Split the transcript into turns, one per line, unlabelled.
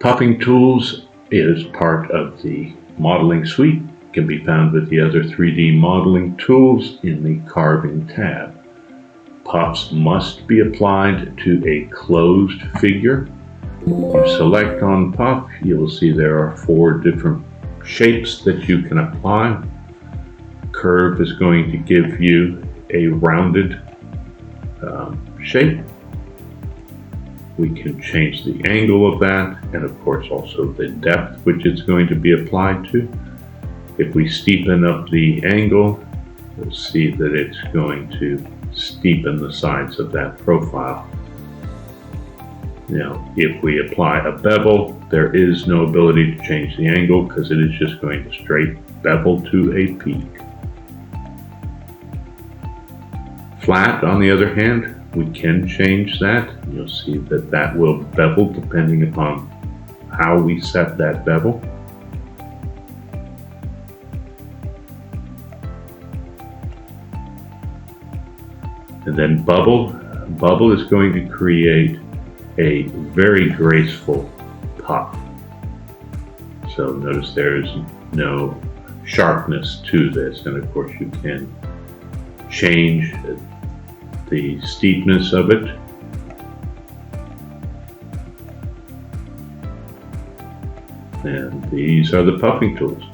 Puffing tools is part of the modeling suite. It can be found with the other 3D modeling tools in the carving tab. Puffs must be applied to a closed figure. If you select on puff, you will see there are 4 different shapes that you can apply. Curve is going to give you a rounded shape. We can change the angle of that, and of course also the depth which it's going to be applied to. If we steepen up the angle, you'll see that it's going to steepen the sides of that profile. Now, if we apply a bevel, there is no ability to change the angle because it is just going to straight bevel to a peak. Flat, on the other hand, we can change that. You'll see that that will bevel depending upon how we set that bevel. And then bubble. Bubble is going to create a very graceful puff. So notice there's no sharpness to this, and of course you can change the steepness of it. And these are the puffing tools.